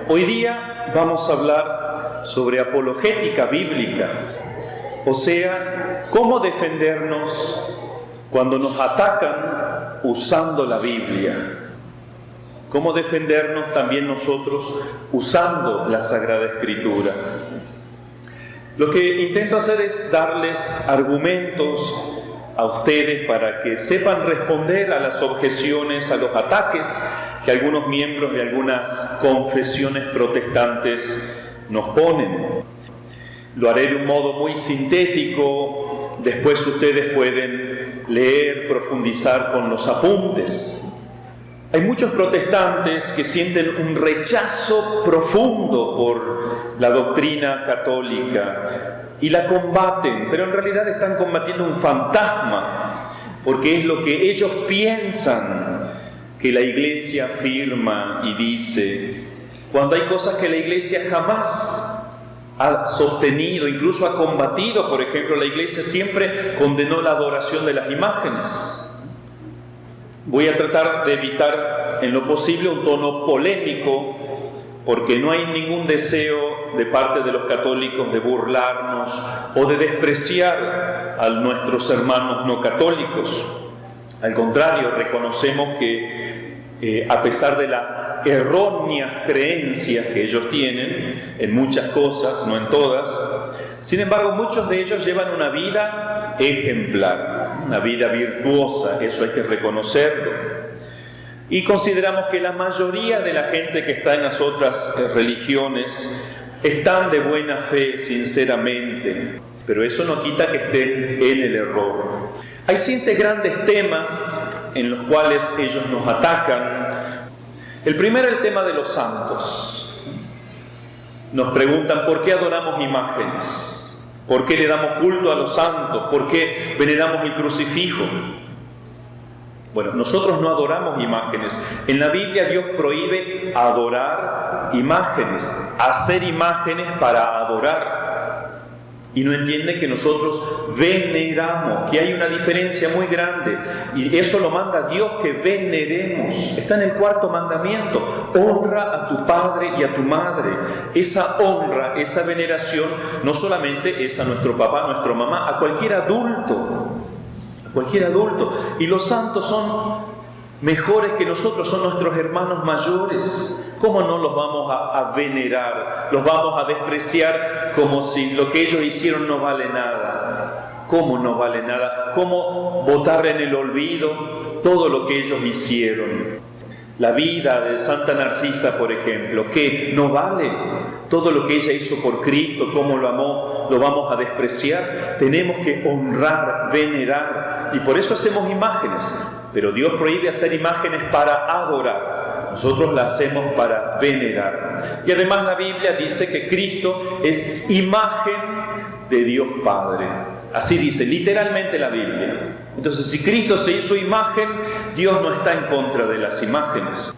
Hoy día vamos a hablar sobre apologética bíblica, o sea, cómo defendernos cuando nos atacan usando la Biblia. Cómo defendernos también nosotros usando la Sagrada Escritura. Lo que intento hacer es darles argumentos a ustedes para que sepan responder a las objeciones, a los ataques que algunos miembros de algunas confesiones protestantes nos ponen. Lo haré de un modo muy sintético, después ustedes pueden leer, profundizar con los apuntes. Hay muchos protestantes que sienten un rechazo profundo por la doctrina católica y la combaten, pero en realidad están combatiendo un fantasma, porque es lo que ellos piensan que la Iglesia afirma y dice, cuando hay cosas que la Iglesia jamás ha sostenido, incluso ha combatido. Por ejemplo, la Iglesia siempre condenó la adoración de las imágenes. Voy a tratar de evitar en lo posible un tono polémico, porque no hay ningún deseo de parte de los católicos de burlarnos o de despreciar a nuestros hermanos no católicos. Al contrario, reconocemos que a pesar de las erróneas creencias que ellos tienen en muchas cosas, no en todas, sin embargo muchos de ellos llevan una vida ejemplar, una vida virtuosa, eso hay que reconocerlo. Y consideramos que la mayoría de la gente que está en las otras religiones están de buena fe, sinceramente, pero eso no quita que estén en el error. Hay 7 grandes temas en los cuales ellos nos atacan. El primero, el tema de los santos. Nos preguntan por qué adoramos imágenes, por qué le damos culto a los santos, por qué veneramos el crucifijo. Bueno, nosotros no adoramos imágenes. En la Biblia Dios prohíbe adorar imágenes, hacer imágenes para adorar. Y no entienden que nosotros veneramos, que hay una diferencia muy grande. Y eso lo manda Dios, que veneremos. Está en el 4º mandamiento. Honra a tu padre y a tu madre. Esa honra, esa veneración, no solamente es a nuestro papá, a nuestra mamá, a cualquier adulto. A cualquier adulto. Y los santos son mejores que nosotros, son nuestros hermanos mayores. ¿Cómo no los vamos a venerar? Los vamos a despreciar como si lo que ellos hicieron no vale nada. ¿Cómo no vale nada? ¿Cómo botar en el olvido todo lo que ellos hicieron? La vida de Santa Narcisa, por ejemplo, que no vale todo lo que ella hizo por Cristo, cómo lo amó, lo vamos a despreciar. Tenemos que honrar, venerar, y por eso hacemos imágenes. Pero Dios prohíbe hacer imágenes para adorar. Nosotros la hacemos para venerar. Y además la Biblia dice que Cristo es imagen de Dios Padre. Así dice literalmente la Biblia. Entonces, si Cristo se hizo imagen, Dios no está en contra de las imágenes.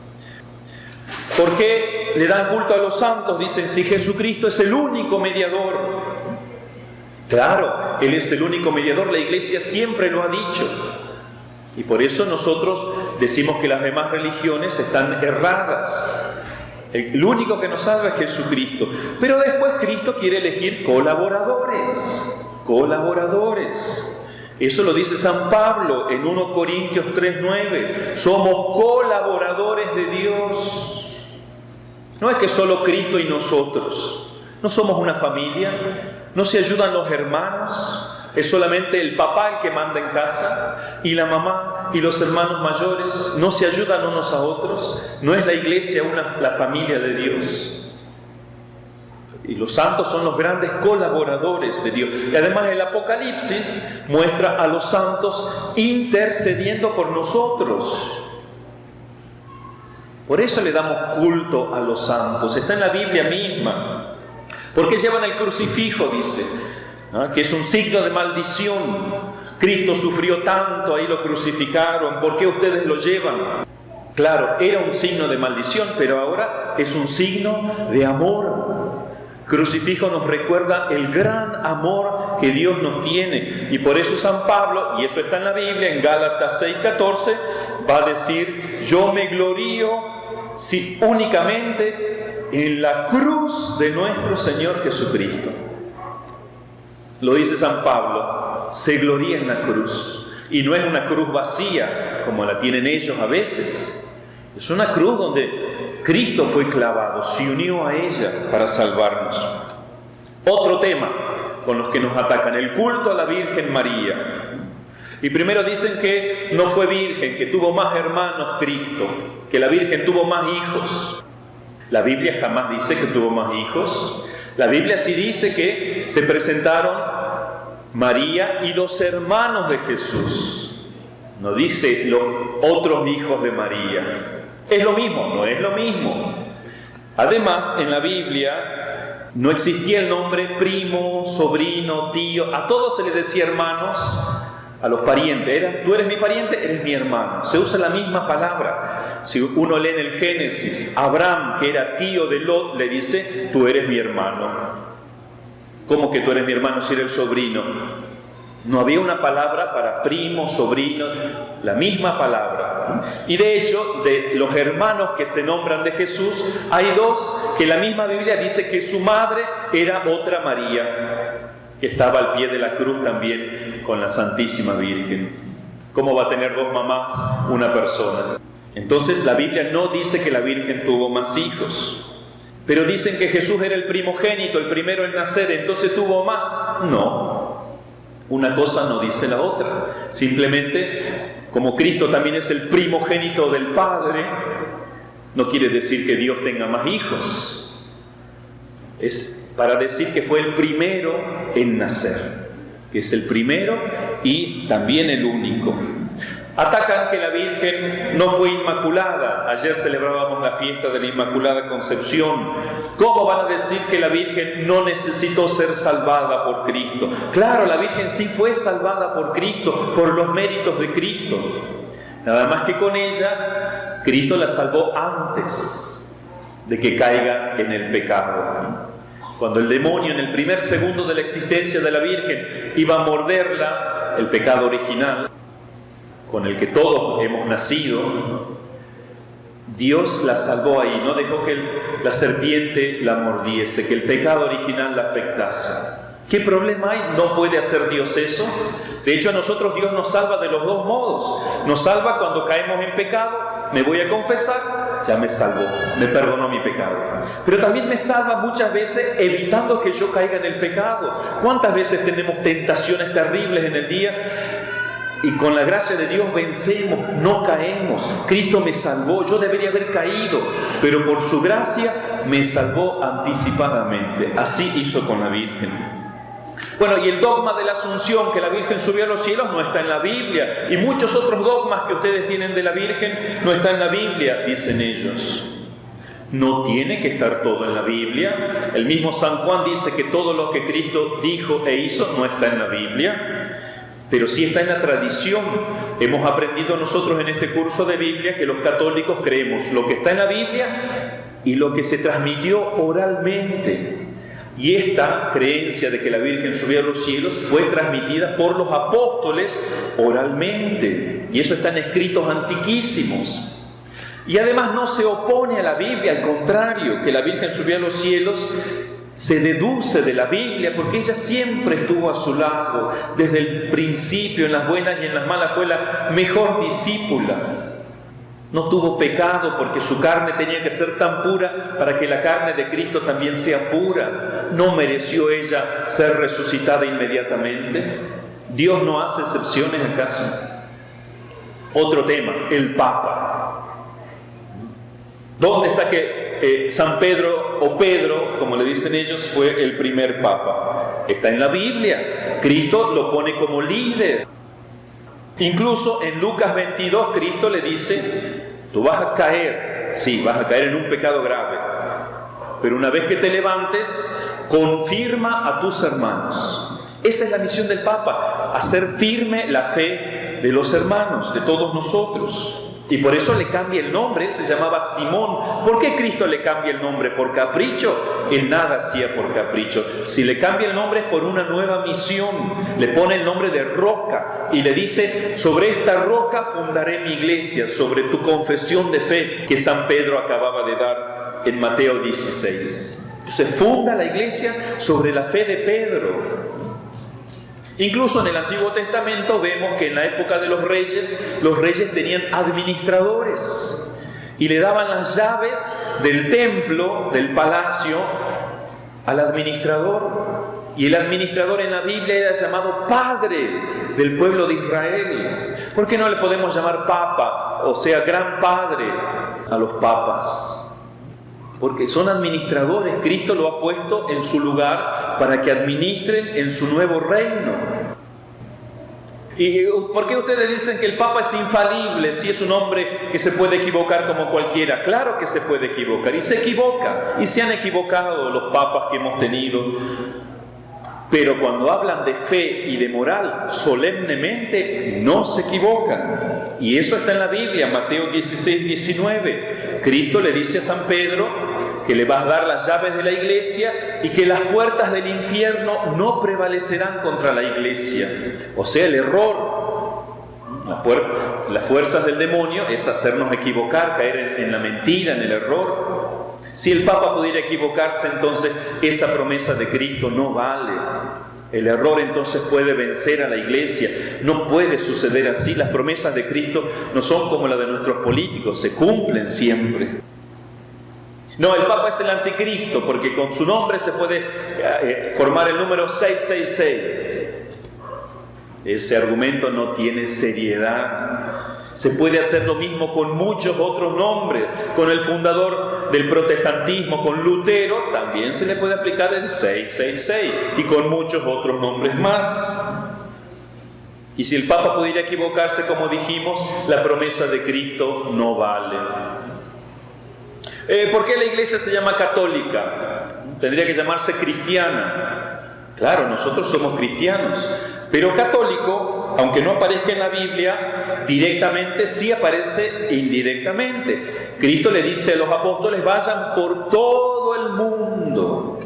¿Por qué le dan culto a los santos? Dicen, si Jesucristo es el único mediador. Claro, Él es el único mediador, la Iglesia siempre lo ha dicho. Y por eso nosotros decimos que las demás religiones están erradas. El único que nos salva es Jesucristo. Pero después Cristo quiere elegir colaboradores. Colaboradores. Eso lo dice San Pablo en 1 Corintios 3:9. Somos colaboradores de Dios. No es que solo Cristo y nosotros. No somos una familia. No se ayudan los hermanos. Es solamente el papá el que manda en casa, y la mamá y los hermanos mayores no se ayudan unos a otros. No es la Iglesia la familia de Dios. Y los santos son los grandes colaboradores de Dios. Y además el Apocalipsis muestra a los santos intercediendo por nosotros. Por eso le damos culto a los santos. Está en la Biblia misma. ¿Por qué llevan el crucifijo? Dice, ¿no? Que es un signo de maldición. Cristo sufrió tanto, ahí lo crucificaron. ¿Por qué ustedes lo llevan? Claro, era un signo de maldición, pero ahora es un signo de amor. Crucifijo nos recuerda el gran amor que Dios nos tiene. Y por eso San Pablo, y eso está en la Biblia, en Gálatas 6:14, va a decir: yo me glorío únicamente en la cruz de nuestro Señor Jesucristo. Lo dice San Pablo, se gloría en la cruz. Y no es una cruz vacía, como la tienen ellos a veces. Es una cruz donde Cristo fue clavado, se unió a ella para salvarnos. Otro tema con los que nos atacan, el culto a la Virgen María. Y primero dicen que no fue virgen, que tuvo más hermanos Cristo, que la Virgen tuvo más hijos. La Biblia jamás dice que tuvo más hijos. La Biblia sí dice que se presentaron María y los hermanos de Jesús. No dice los otros hijos de María. ¿Es lo mismo? No es lo mismo. Además, en la Biblia no existía el nombre primo, sobrino, tío. A todos se les decía hermanos, a los parientes. Tú eres mi pariente, eres mi hermano. Se usa la misma palabra. Si uno lee en el Génesis, Abraham, que era tío de Lot, le dice: tú eres mi hermano. ¿Cómo que tú eres mi hermano si eres el sobrino? No había una palabra para primo, sobrino, la misma palabra. Y de hecho, de los hermanos que se nombran de Jesús, hay dos que la misma Biblia dice que su madre era otra María, que estaba al pie de la cruz también con la Santísima Virgen. ¿Cómo va a tener dos mamás una persona? Entonces la Biblia no dice que la Virgen tuvo más hijos, pero dicen que Jesús era el primogénito, el primero en nacer, entonces tuvo más. No. Una cosa no dice la otra. Simplemente, como Cristo también es el primogénito del Padre, no quiere decir que Dios tenga más hijos. Es para decir que fue el primero en nacer, que es el primero y también el único. Atacan que la Virgen no fue inmaculada. Ayer celebrábamos la fiesta de la Inmaculada Concepción. ¿Cómo van a decir que la Virgen no necesitó ser salvada por Cristo? Claro, la Virgen sí fue salvada por Cristo, por los méritos de Cristo. Nada más que con ella, Cristo la salvó antes de que caiga en el pecado. Cuando el demonio, en el primer segundo de la existencia de la Virgen, iba a morderla, el pecado original, con el que todos hemos nacido, Dios la salvó ahí, no dejó que la serpiente la mordiese, que el pecado original la afectase. ¿Qué problema hay? ¿No puede hacer Dios eso? De hecho, a nosotros Dios nos salva de los dos modos. Nos salva cuando caemos en pecado, me voy a confesar, ya me salvó, me perdonó mi pecado. Pero también me salva muchas veces evitando que yo caiga en el pecado. ¿Cuántas veces tenemos tentaciones terribles en el día? Y con la gracia de Dios vencemos, no caemos. Cristo me salvó, yo debería haber caído, pero por su gracia me salvó anticipadamente. Así hizo con la Virgen. Bueno, y el dogma de la Asunción, que la Virgen subió a los cielos, no está en la Biblia. Y muchos otros dogmas que ustedes tienen de la Virgen no están en la Biblia, dicen ellos. No tiene que estar todo en la Biblia. El mismo San Juan dice que todo lo que Cristo dijo e hizo no está en la Biblia, pero sí está en la tradición. Hemos aprendido nosotros en este curso de Biblia que los católicos creemos lo que está en la Biblia y lo que se transmitió oralmente. Y esta creencia de que la Virgen subió a los cielos fue transmitida por los apóstoles oralmente. Y eso está en escritos antiquísimos. Y además no se opone a la Biblia, al contrario, que la Virgen subió a los cielos se deduce de la Biblia, porque ella siempre estuvo a su lado, desde el principio, en las buenas y en las malas, fue la mejor discípula. No tuvo pecado porque su carne tenía que ser tan pura para que la carne de Cristo también sea pura. No mereció ella ser resucitada inmediatamente. ¿Dios no hace excepciones acaso? Otro tema, el Papa. ¿Dónde está que San Pedro o Pedro, como le dicen ellos, fue el primer papa. Está en la Biblia. Cristo lo pone como líder. Incluso en Lucas 22, Cristo le dice, tú vas a caer, sí, vas a caer en un pecado grave, pero una vez que te levantes, confirma a tus hermanos. Esa es la misión del Papa, hacer firme la fe de los hermanos, de todos nosotros. Y por eso le cambia el nombre. Él se llamaba Simón. ¿Por qué Cristo le cambia el nombre? ¿Por capricho? Él nada hacía por capricho. Si le cambia el nombre es por una nueva misión. Le pone el nombre de roca y le dice, sobre esta roca fundaré mi iglesia, sobre tu confesión de fe que San Pedro acababa de dar en Mateo 16. Entonces funda la iglesia sobre la fe de Pedro. Incluso en el Antiguo Testamento vemos que en la época de los reyes tenían administradores y le daban las llaves del templo, del palacio, al administrador. Y el administrador en la Biblia era llamado padre del pueblo de Israel. ¿Por qué no le podemos llamar papa, o sea, gran padre, a los papas? Porque son administradores. Cristo lo ha puesto en su lugar para que administren en su nuevo reino. ¿Y por qué ustedes dicen que el Papa es infalible si es un hombre que se puede equivocar como cualquiera? Claro que se puede equivocar, y se equivoca, y se han equivocado los papas que hemos tenido. Pero cuando hablan de fe y de moral, solemnemente no se equivocan. Y eso está en la Biblia, Mateo 16, 19. Cristo le dice a San Pedro que le vas a dar las llaves de la iglesia y que las puertas del infierno no prevalecerán contra la iglesia. O sea, el error, las fuerzas del demonio es hacernos equivocar, caer en la mentira, en el error. Si el Papa pudiera equivocarse, entonces esa promesa de Cristo no vale. El error entonces puede vencer a la iglesia. No puede suceder así. Las promesas de Cristo no son como las de nuestros políticos, se cumplen siempre. No, el Papa es el anticristo, porque con su nombre se puede formar el número 666. Ese argumento no tiene seriedad. Se puede hacer lo mismo con muchos otros nombres. Con el fundador del protestantismo, con Lutero, también se le puede aplicar el 666, y con muchos otros nombres más. Y si el Papa pudiera equivocarse, como dijimos, la promesa de Cristo no vale. ¿Por qué la iglesia se llama católica? Tendría que llamarse cristiana. Claro, nosotros somos cristianos, pero católico, aunque no aparezca en la Biblia directamente, sí aparece indirectamente. Cristo le dice a los apóstoles, vayan por todo el mundo.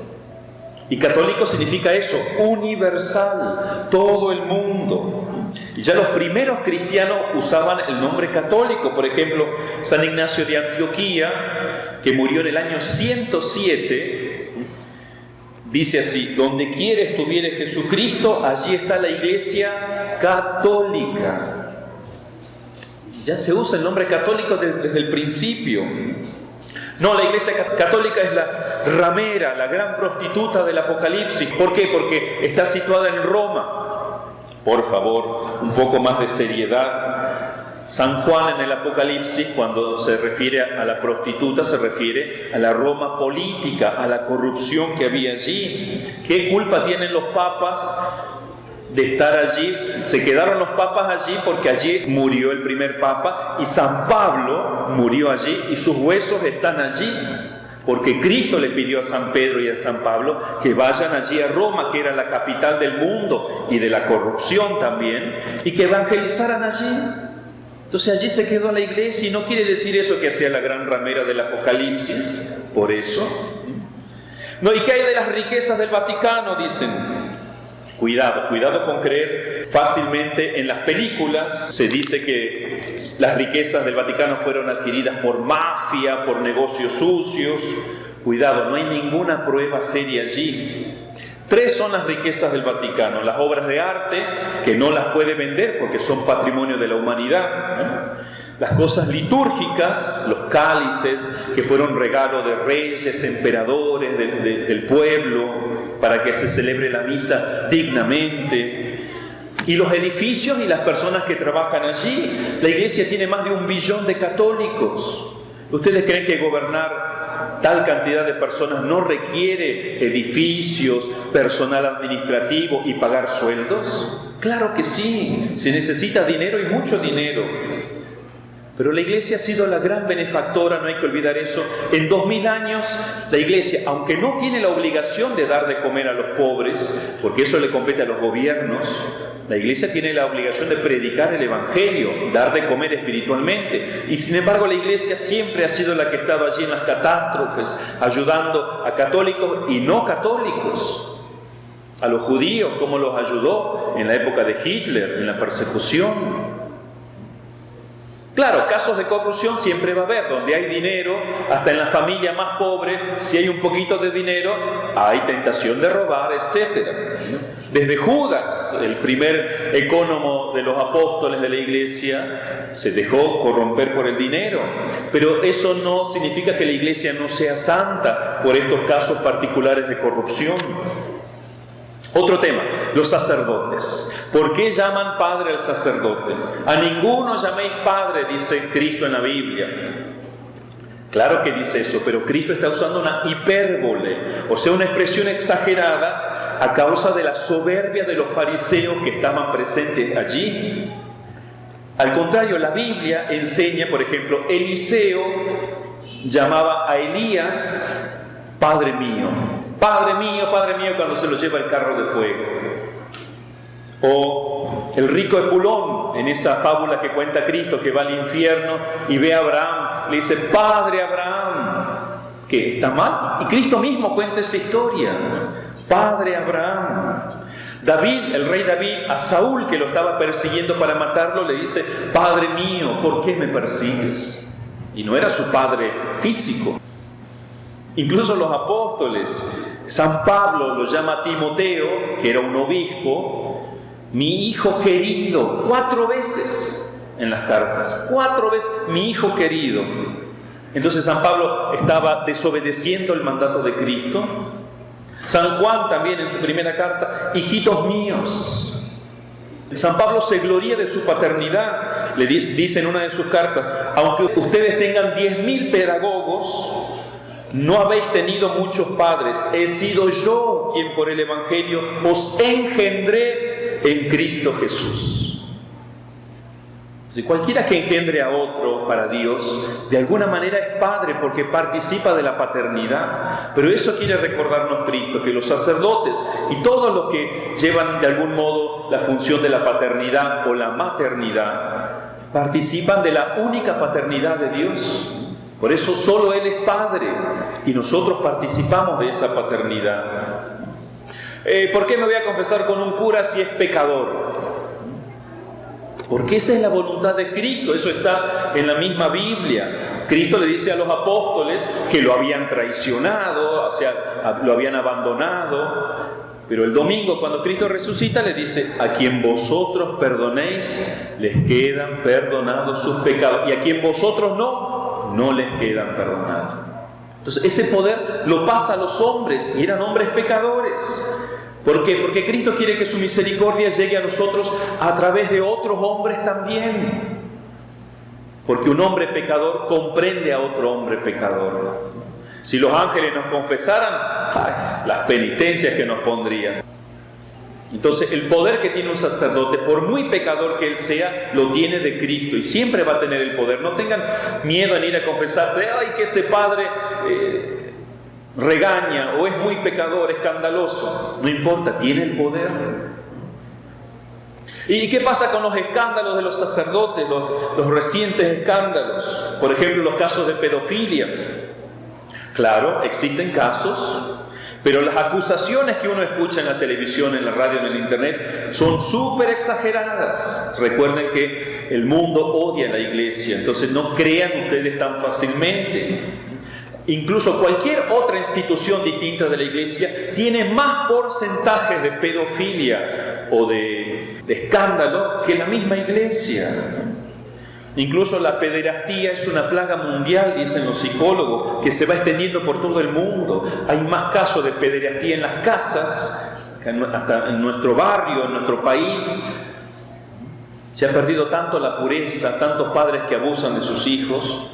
Y católico significa eso, universal, todo el mundo. Y ya los primeros cristianos usaban el nombre católico. Por ejemplo, San Ignacio de Antioquía, que murió en el año 107, dice así: donde quiera estuviere Jesucristo, allí está la iglesia católica. Ya se usa el nombre católico desde el principio. No, la iglesia católica es la ramera, la gran prostituta del Apocalipsis. ¿Por qué? Porque está situada en Roma. Por favor, un poco más de seriedad. San Juan en el Apocalipsis, cuando se refiere a la prostituta, se refiere a la Roma política, a la corrupción que había allí. ¿Qué culpa tienen los papas de estar allí? Se quedaron los papas allí porque allí murió el primer papa, y San Pablo murió allí y sus huesos están allí. Porque Cristo le pidió a San Pedro y a San Pablo que vayan allí a Roma, que era la capital del mundo y de la corrupción también, y que evangelizaran allí. Entonces allí se quedó la iglesia, y no quiere decir eso que hacía la gran ramera del Apocalipsis, por eso. No, ¿y qué hay de las riquezas del Vaticano? Dicen. Cuidado con creer fácilmente en las películas. Se dice que las riquezas del Vaticano fueron adquiridas por mafia, por negocios sucios. Cuidado, no hay ninguna prueba seria allí. 3 son las riquezas del Vaticano: las obras de arte, que no las puede vender porque son patrimonio de la humanidad, ¿no? Las cosas litúrgicas, los cálices, que fueron regalo de reyes, emperadores, del pueblo, para que se celebre la misa dignamente. Y los edificios y las personas que trabajan allí. La iglesia tiene más de 1 billón de católicos. ¿Ustedes creen que gobernar tal cantidad de personas no requiere edificios, personal administrativo y pagar sueldos? Claro que sí, se necesita dinero y mucho dinero. Pero la Iglesia ha sido la gran benefactora, no hay que olvidar eso. En 2000 años, la Iglesia, aunque no tiene la obligación de dar de comer a los pobres, porque eso le compete a los gobiernos, la Iglesia tiene la obligación de predicar el Evangelio, dar de comer espiritualmente. Y sin embargo, la Iglesia siempre ha sido la que ha estado allí en las catástrofes, ayudando a católicos y no católicos. A los judíos, como los ayudó en la época de Hitler, en la persecución. Claro, casos de corrupción siempre va a haber, donde hay dinero, hasta en la familia más pobre, si hay un poquito de dinero, hay tentación de robar, etc. Desde Judas, el primer ecónomo de los apóstoles de la Iglesia, se dejó corromper por el dinero. Pero eso no significa que la Iglesia no sea santa por estos casos particulares de corrupción. Otro tema, los sacerdotes. ¿Por qué llaman padre al sacerdote? A ninguno llaméis padre, dice Cristo en la Biblia. Claro que dice eso, pero Cristo está usando una hipérbole, o sea, una expresión exagerada a causa de la soberbia de los fariseos que estaban presentes allí. Al contrario, la Biblia enseña, por ejemplo, Eliseo llamaba a Elías Padre mío, cuando se lo lleva el carro de fuego. O el rico Epulón, en esa fábula que cuenta Cristo, que va al infierno y ve a Abraham, le dice, Padre Abraham, que está mal. Y Cristo mismo cuenta esa historia, Padre Abraham. David, el rey David, a Saúl, que lo estaba persiguiendo para matarlo, le dice, Padre mío, ¿por qué me persigues? Y no era su padre físico. Incluso los apóstoles, San Pablo lo llama a Timoteo, que era un obispo, mi hijo querido, 4 veces en las cartas, 4 veces, mi hijo querido. Entonces San Pablo estaba desobedeciendo el mandato de Cristo. San Juan también en su primera carta, hijitos míos. San Pablo se gloría de su paternidad, le dice en una de sus cartas, aunque ustedes tengan 10.000 pedagogos, no habéis tenido muchos padres, he sido yo quien por el Evangelio os engendré en Cristo Jesús. Si cualquiera que engendre a otro para Dios, de alguna manera es padre porque participa de la paternidad. Pero eso quiere recordarnos Cristo, que los sacerdotes y todos los que llevan de algún modo la función de la paternidad o la maternidad, participan de la única paternidad de Dios. Por eso solo Él es Padre y nosotros participamos de esa paternidad. ¿Por qué me voy a confesar con un cura si es pecador? Porque esa es la voluntad de Cristo, eso está en la misma Biblia. Cristo le dice a los apóstoles que lo habían traicionado, o sea, lo habían abandonado. Pero el domingo, cuando Cristo resucita, le dice, a quien vosotros perdonéis, les quedan perdonados sus pecados. Y a quien vosotros no les quedan perdonados. Entonces ese poder lo pasa a los hombres, y eran hombres pecadores. ¿Por qué? Porque Cristo quiere que su misericordia llegue a nosotros a través de otros hombres también. Porque un hombre pecador comprende a otro hombre pecador. Si los ángeles nos confesaran, las penitencias que nos pondrían. Entonces el poder que tiene un sacerdote, por muy pecador que él sea, lo tiene de Cristo y siempre va a tener el poder. No tengan miedo en ir a confesarse, que ese padre regaña o es muy pecador, escandaloso. No importa, tiene el poder. ¿Y qué pasa con los escándalos de los sacerdotes, los recientes escándalos? Por ejemplo, los casos de pedofilia. Claro, existen casos. Pero las acusaciones que uno escucha en la televisión, en la radio, en el internet, son súper exageradas. Recuerden que el mundo odia a la Iglesia, entonces no crean ustedes tan fácilmente. Incluso cualquier otra institución distinta de la Iglesia tiene más porcentajes de pedofilia o de escándalo que la misma Iglesia. Incluso la pederastía es una plaga mundial, dicen los psicólogos, que se va extendiendo por todo el mundo. Hay más casos de pederastía en las casas, hasta en nuestro barrio, en nuestro país. Se ha perdido tanto la pureza, tantos padres que abusan de sus hijos.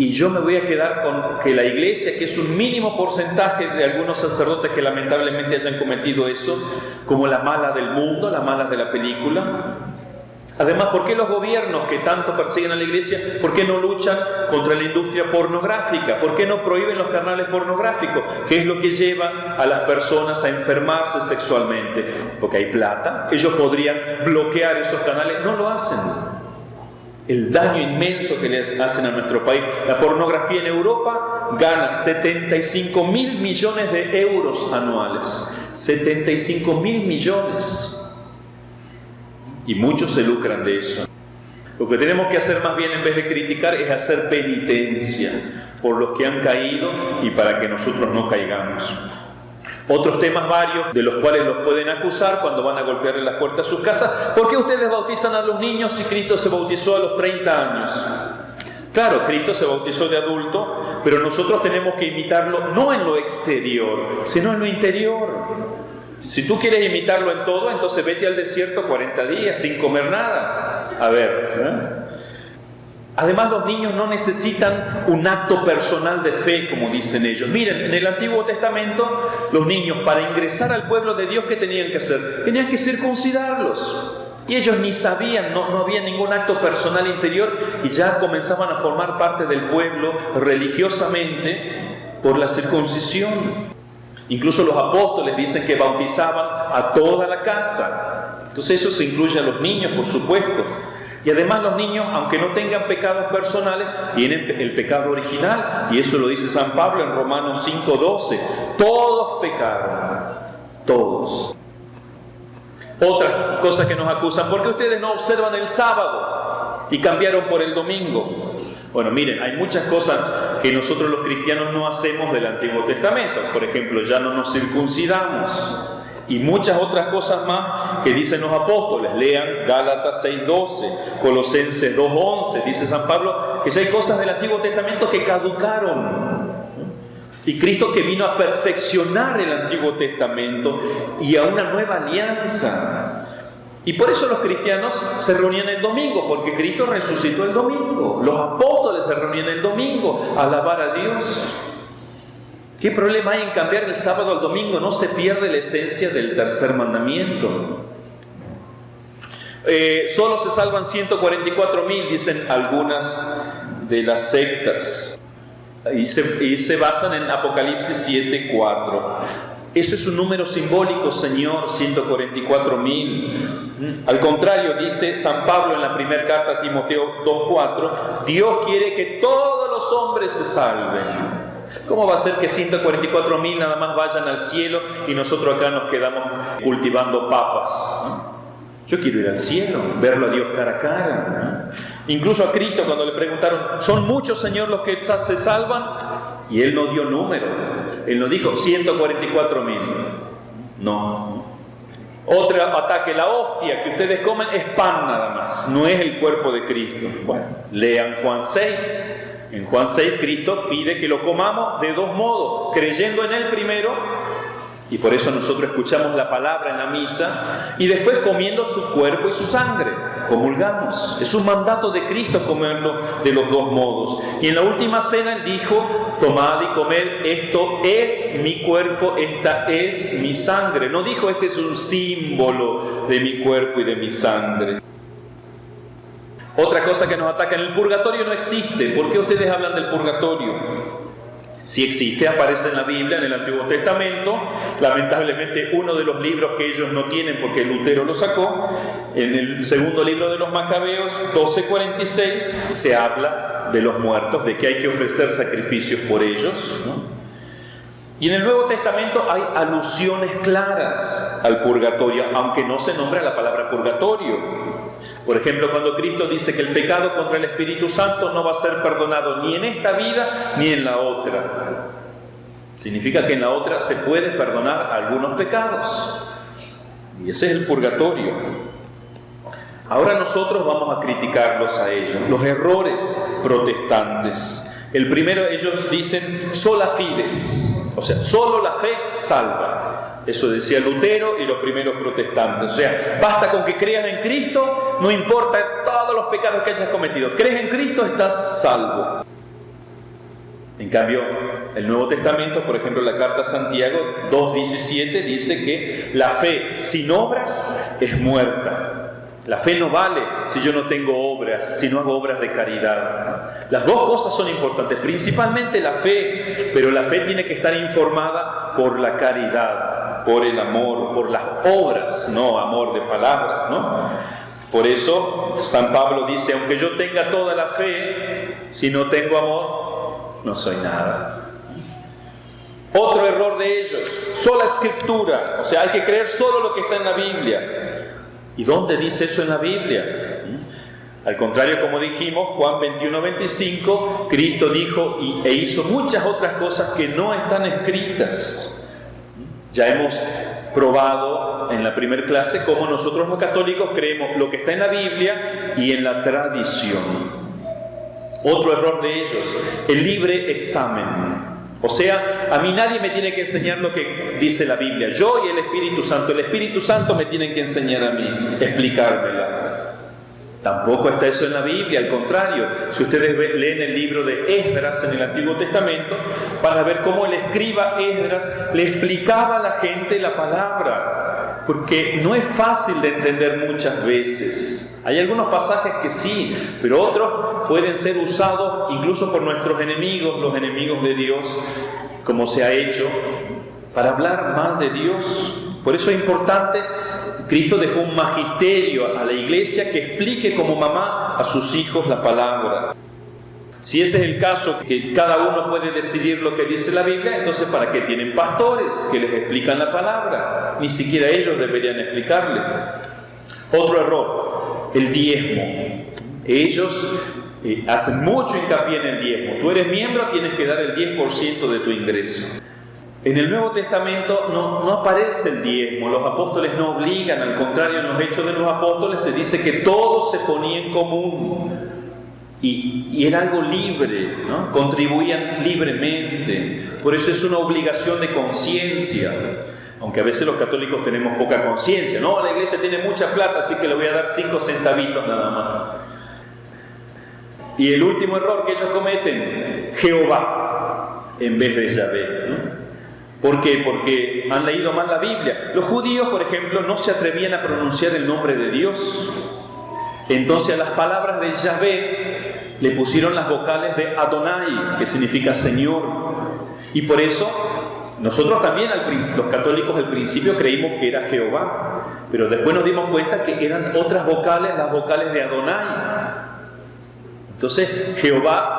y yo me voy a quedar con que la Iglesia, que es un mínimo porcentaje de algunos sacerdotes que lamentablemente hayan cometido eso, como la mala del mundo, la mala de la película. Además, ¿por qué los gobiernos que tanto persiguen a la Iglesia, por qué no luchan contra la industria pornográfica? ¿Por qué no prohíben los canales pornográficos? ¿Qué es lo que lleva a las personas a enfermarse sexualmente? Porque hay plata. Ellos podrían bloquear esos canales, no lo hacen. El daño inmenso que les hacen a nuestro país. La pornografía en Europa gana 75.000 millones de euros anuales. 75.000 millones. Y muchos se lucran de eso. Lo que tenemos que hacer más bien en vez de criticar es hacer penitencia por los que han caído y para que nosotros no caigamos. Otros temas varios de los cuales los pueden acusar cuando van a golpearle las puertas a sus casas. ¿Por qué ustedes bautizan a los niños si Cristo se bautizó a los 30 años? Claro, Cristo se bautizó de adulto, pero nosotros tenemos que imitarlo no en lo exterior, sino en lo interior. Si tú quieres imitarlo en todo, entonces vete al desierto 40 días sin comer nada. A ver, Además, los niños no necesitan un acto personal de fe, como dicen ellos. Miren, en el Antiguo Testamento, los niños, para ingresar al pueblo de Dios, ¿qué tenían que hacer? Tenían que circuncidarlos. Y ellos ni sabían, no había ningún acto personal interior, y ya comenzaban a formar parte del pueblo religiosamente por la circuncisión. Incluso los apóstoles dicen que bautizaban a toda la casa. Entonces eso se incluye a los niños, por supuesto. Y además los niños, aunque no tengan pecados personales, tienen el pecado original. Y eso lo dice San Pablo en Romanos 5:12. Todos pecaron. Todos. Otra cosa que nos acusan, ¿por qué ustedes no observan el sábado y cambiaron por el domingo? Bueno, miren, hay muchas cosas que nosotros los cristianos no hacemos del Antiguo Testamento. Por ejemplo, ya no nos circuncidamos. Y muchas otras cosas más que dicen los apóstoles. Lean Gálatas 6:12, Colosenses 2:11. Dice San Pablo que ya hay cosas del Antiguo Testamento que caducaron. Y Cristo que vino a perfeccionar el Antiguo Testamento y a una nueva alianza. Y por eso los cristianos se reunían el domingo, porque Cristo resucitó el domingo. Los apóstoles se reunían el domingo a alabar a Dios. ¿Qué problema hay en cambiar el sábado al domingo? No se pierde la esencia del tercer mandamiento. Solo se salvan 144.000, dicen algunas de las sectas. Y se basan en Apocalipsis 7:4. Eso es un número simbólico, Señor, 144.000. Al contrario, dice San Pablo en la primera carta a Timoteo 2:4, Dios quiere que todos los hombres se salven. ¿Cómo va a ser que 144.000 nada más vayan al cielo y nosotros acá nos quedamos cultivando papas? Yo quiero ir al cielo, verlo a Dios cara a cara. Incluso a Cristo cuando le preguntaron, ¿son muchos, Señor, los que se salvan? Y Él no dio número. Él no dijo 144.000. No. Otro ataque, la hostia que ustedes comen es pan nada más, no es el cuerpo de Cristo. Bueno, lean Juan 6. En Juan 6 Cristo pide que lo comamos de dos modos, creyendo en Él primero, y por eso nosotros escuchamos la palabra en la misa, y después comiendo su cuerpo y su sangre, comulgamos. Es un mandato de Cristo comerlo de los dos modos. Y en la última cena Él dijo, tomad y comed, esto es mi cuerpo, esta es mi sangre. No dijo, este es un símbolo de mi cuerpo y de mi sangre. Otra cosa que nos ataca, en el purgatorio no existe. ¿Por qué ustedes hablan del purgatorio? Si existe, aparece en la Biblia, en el Antiguo Testamento. Lamentablemente uno de los libros que ellos no tienen porque Lutero lo sacó, en el segundo libro de los Macabeos 12:46 se habla de los muertos, de que hay que ofrecer sacrificios por ellos, ¿no? Y en el Nuevo Testamento hay alusiones claras al purgatorio, aunque no se nombra la palabra purgatorio. Por ejemplo, cuando Cristo dice que el pecado contra el Espíritu Santo no va a ser perdonado ni en esta vida ni en la otra. Significa que en la otra se puede perdonar algunos pecados. Y ese es el purgatorio. Ahora nosotros vamos a criticarlos a ellos, los errores protestantes. El primero, ellos dicen sola fides, o sea, solo la fe salva. Eso decía Lutero y los primeros protestantes. O sea, basta con que creas en Cristo, no importa todos los pecados que hayas cometido. Crees en Cristo, estás salvo. En cambio, el Nuevo Testamento, por ejemplo, la carta a Santiago 2:17 dice que la fe sin obras es muerta. La fe no vale si yo no tengo obras, si no hago obras de caridad. Las dos cosas son importantes, principalmente la fe, pero la fe tiene que estar informada por la caridad, por el amor, por las obras, no amor de palabras, ¿no? Por eso San Pablo dice, aunque yo tenga toda la fe, si no tengo amor, no soy nada. Otro error de ellos, sola escritura, o sea, hay que creer solo lo que está en la Biblia. ¿Y dónde dice eso en la Biblia? Al contrario, como dijimos, Juan 21:25, Cristo dijo e hizo muchas otras cosas que no están escritas. Ya hemos probado en la primera clase cómo nosotros los católicos creemos lo que está en la Biblia y en la tradición. Otro error de ellos, el libre examen. O sea, a mí nadie me tiene que enseñar lo que dice la Biblia. Yo y el Espíritu Santo me tienen que enseñar a mí, explicármela. Tampoco está eso en la Biblia, al contrario. Si ustedes leen el libro de Esdras en el Antiguo Testamento, van a ver cómo el escriba Esdras le explicaba a la gente la palabra, porque no es fácil de entender muchas veces. Hay algunos pasajes que sí, pero otros pueden ser usados incluso por nuestros enemigos, los enemigos de Dios, como se ha hecho, para hablar mal de Dios. Por eso es importante, Cristo dejó un magisterio a la iglesia que explique como mamá a sus hijos la palabra. Si ese es el caso, que cada uno puede decidir lo que dice la Biblia, entonces ¿para qué tienen pastores que les explican la palabra? Ni siquiera ellos deberían explicarle. Otro error, el diezmo. Ellos hacen mucho hincapié en el diezmo. Tú eres miembro, tienes que dar el 10% de tu ingreso. En el Nuevo Testamento no aparece el diezmo, los apóstoles no obligan, al contrario, en los Hechos de los Apóstoles se dice que todo se ponía en común y era algo libre, ¿no? Contribuían libremente. Por eso es una obligación de conciencia, aunque a veces los católicos tenemos poca conciencia. No, la iglesia tiene mucha plata, así que le voy a dar 5 centavitos nada más. Y el último error que ellos cometen, Jehová en vez de Yahvé, ¿no? ¿Por qué? Porque han leído mal la Biblia. Los judíos, por ejemplo, no se atrevían a pronunciar el nombre de Dios. Entonces a las palabras de Yahvé le pusieron las vocales de Adonai, que significa Señor. Y por eso nosotros también, los católicos al principio creímos que era Jehová, pero después nos dimos cuenta que eran otras vocales, las vocales de Adonai. Entonces Jehová,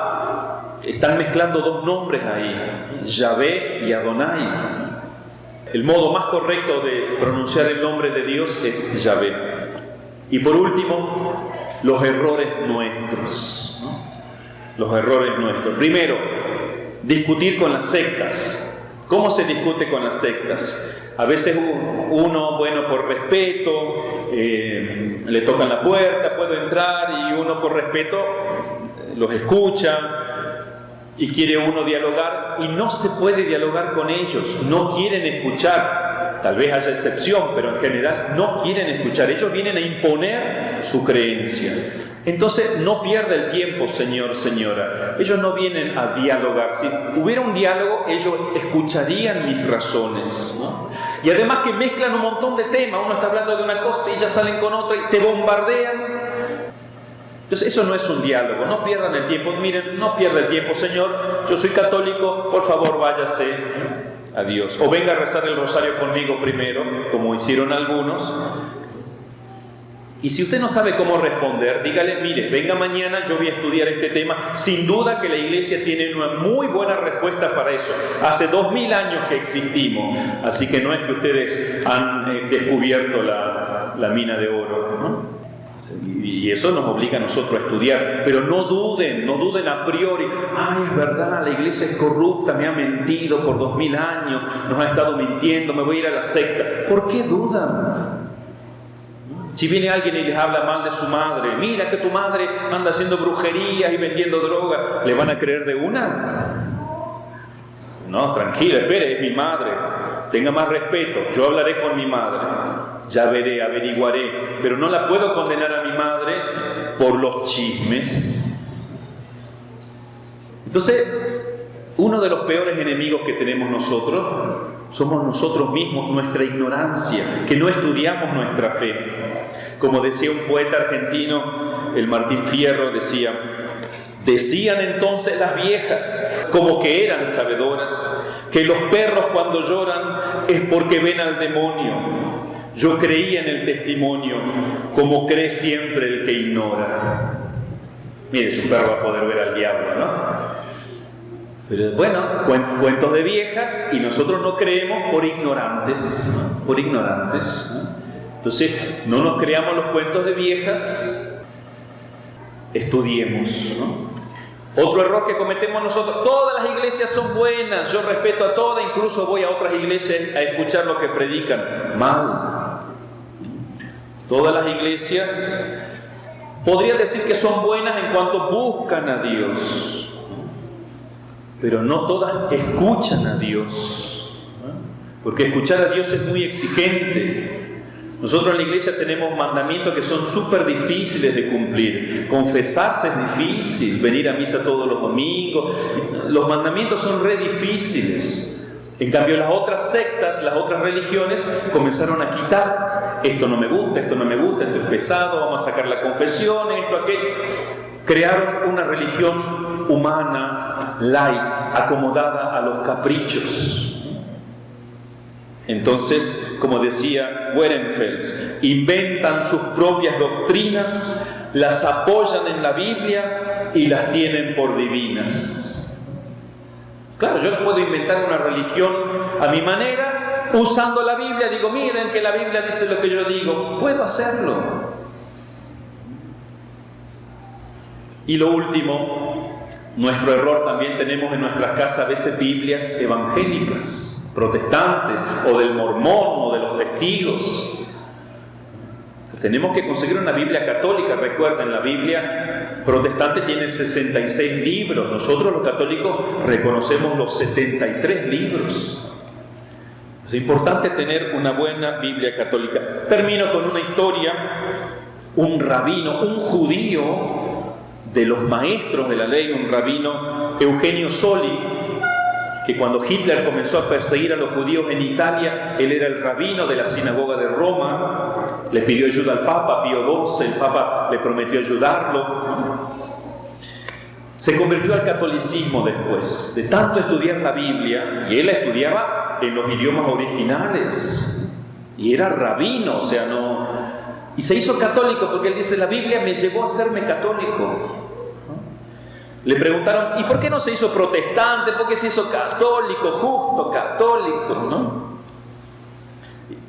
están mezclando dos nombres ahí, Yahvé y Adonai. El modo más correcto de pronunciar el nombre de Dios es Yahvé. Y por último, los errores nuestros, ¿no? Los errores nuestros. Primero, discutir con las sectas. ¿Cómo se discute con las sectas? A veces uno, bueno, por respeto, le tocan la puerta, puedo entrar, y uno por respeto los escucha y quiere uno dialogar, y no se puede dialogar con ellos, no quieren escuchar. Tal vez haya excepción, pero en general no quieren escuchar. Ellos vienen a imponer su creencia. Entonces no pierda el tiempo, señor, señora. Ellos no vienen a dialogar. Si hubiera un diálogo, ellos escucharían mis razones, ¿no? Y además que mezclan un montón de temas. Uno está hablando de una cosa y ya salen con otra y te bombardean. Entonces eso no es un diálogo. No pierdan el tiempo. Miren, no pierda el tiempo, señor. Yo soy católico, por favor váyase. Adiós. O venga a rezar el rosario conmigo primero, como hicieron algunos. Y si usted no sabe cómo responder, dígale, mire, venga mañana, yo voy a estudiar este tema. Sin duda que la iglesia tiene una muy buena respuesta para eso. Hace 2000 años que existimos, así que no es que ustedes han descubierto la mina de oro, ¿no? Y eso nos obliga a nosotros a estudiar. Pero no duden a priori. Ay, es verdad, la iglesia es corrupta, me ha mentido por 2000 años, nos ha estado mintiendo, me voy a ir a la secta. ¿Por qué dudan? Si viene alguien y les habla mal de su madre, mira que tu madre anda haciendo brujerías y vendiendo droga, ¿le van a creer de una? No, tranquila, espere, es mi madre. Tenga más respeto, yo hablaré con mi madre. Ya veré, averiguaré, pero no la puedo condenar a mi madre por los chismes. Entonces, Uno de los peores enemigos que tenemos nosotros somos nosotros mismos, nuestra ignorancia, que no estudiamos nuestra fe. Como decía un poeta argentino, el Martín Fierro, decían entonces las viejas, como que eran sabedoras, que los perros cuando lloran es porque ven al demonio. Yo creía en el testimonio, como cree siempre el que ignora. Mire, su perro va a poder ver al diablo, ¿no? Pero bueno, cuentos de viejas, y nosotros no creemos por ignorantes, ¿no? Por ignorantes, ¿no? Entonces, no nos creamos los cuentos de viejas, estudiemos, ¿no? Otro error que cometemos nosotros: todas las iglesias son buenas, yo respeto a todas, incluso voy a otras iglesias a escuchar lo que predican. Mal. Todas las iglesias podría decir que son buenas en cuanto buscan a Dios, pero no todas escuchan a Dios, ¿no? Porque escuchar a Dios es muy exigente. Nosotros en la iglesia tenemos mandamientos que son súper difíciles de cumplir. Confesarse es difícil, venir a misa todos los domingos. Los mandamientos son re difíciles. En cambio, las otras sectas, las otras religiones comenzaron a quitar: esto no me gusta, esto no me gusta, esto es pesado, vamos a sacar la confesión, esto, aquello. Crearon una religión humana, light, acomodada a los caprichos. Entonces, como decía Weirenfels, inventan sus propias doctrinas, las apoyan en la Biblia y las tienen por divinas. Claro, yo puedo inventar una religión a mi manera, usando la Biblia. Digo, miren que la Biblia dice lo que yo digo. Puedo hacerlo. Y lo último, nuestro error también: tenemos en nuestras casas a veces Biblias evangélicas, protestantes, o del mormón, o de los testigos. Tenemos que conseguir una Biblia católica. Recuerden, la Biblia protestante tiene 66 libros. Nosotros los católicos reconocemos los 73 libros. Es importante tener una buena Biblia católica. Termino con una historia. Un rabino, un judío de los maestros de la ley, un rabino, Eugenio Soli, que cuando Hitler comenzó a perseguir a los judíos en Italia, él era el rabino de la sinagoga de Roma. Le pidió ayuda al Papa Pío XII, el Papa le prometió ayudarlo. Se convirtió al catolicismo después de tanto estudiar la Biblia, y él la estudiaba en los idiomas originales, y era rabino, o sea, no... Y se hizo católico porque él dice: la Biblia me llevó a hacerme católico. Le preguntaron: ¿y por qué no se hizo protestante? ¿Por qué se hizo católico, justo católico, no?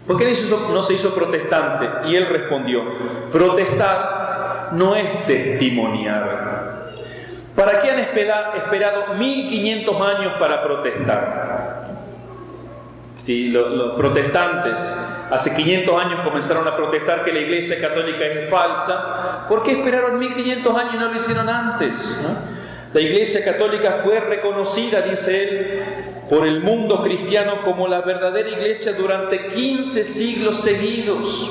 ¿Por qué no se hizo protestante? Y él respondió: protestar no es testimoniar. ¿Para qué han esperado 1500 años para protestar? Si los protestantes hace 500 años comenzaron a protestar que la Iglesia Católica es falsa, ¿por qué esperaron 1500 años y no lo hicieron antes, ¿no? La Iglesia Católica fue reconocida, dice él, por el mundo cristiano como la verdadera Iglesia durante 15 siglos seguidos.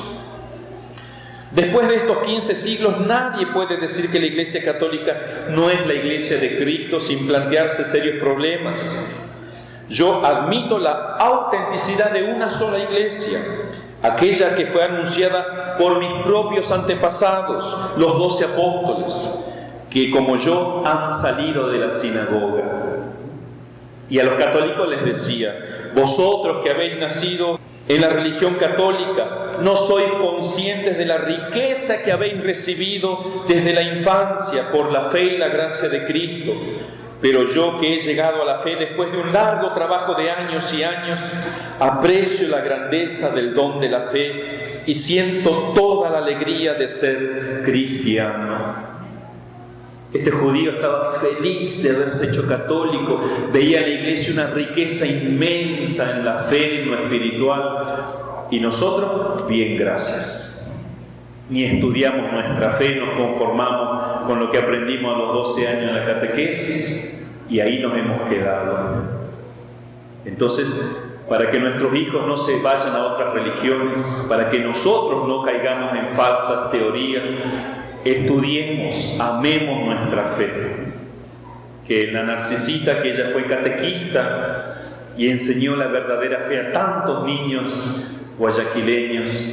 Después de estos 15 siglos, nadie puede decir que la Iglesia Católica no es la Iglesia de Cristo sin plantearse serios problemas. Yo admito la autenticidad de una sola Iglesia, aquella que fue anunciada por mis propios antepasados, los 12 apóstoles, que como yo han salido de la sinagoga. Y a los católicos les decía: vosotros que habéis nacido en la religión católica, no sois conscientes de la riqueza que habéis recibido desde la infancia por la fe y la gracia de Cristo. Pero yo, que he llegado a la fe después de un largo trabajo de años y años, aprecio la grandeza del don de la fe y siento toda la alegría de ser cristiano. Este judío estaba feliz de haberse hecho católico, veía en la iglesia una riqueza inmensa en la fe, en lo espiritual. Y nosotros, bien, gracias. Ni estudiamos nuestra fe, nos conformamos con lo que aprendimos a los 12 años en la catequesis y ahí nos hemos quedado. Entonces, para que nuestros hijos no se vayan a otras religiones, para que nosotros no caigamos en falsas teorías, estudiemos, amemos nuestra fe. que en la Narcisita, que ella fue catequista y enseñó la verdadera fe a tantos niños guayaquileños,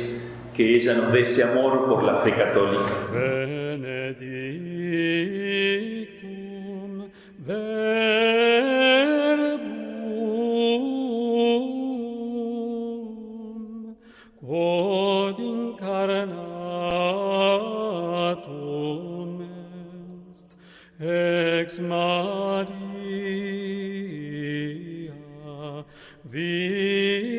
que ella nos dé ese amor por la fe católica. Benedictum verbum quod incarnatum est ex Maria Virgine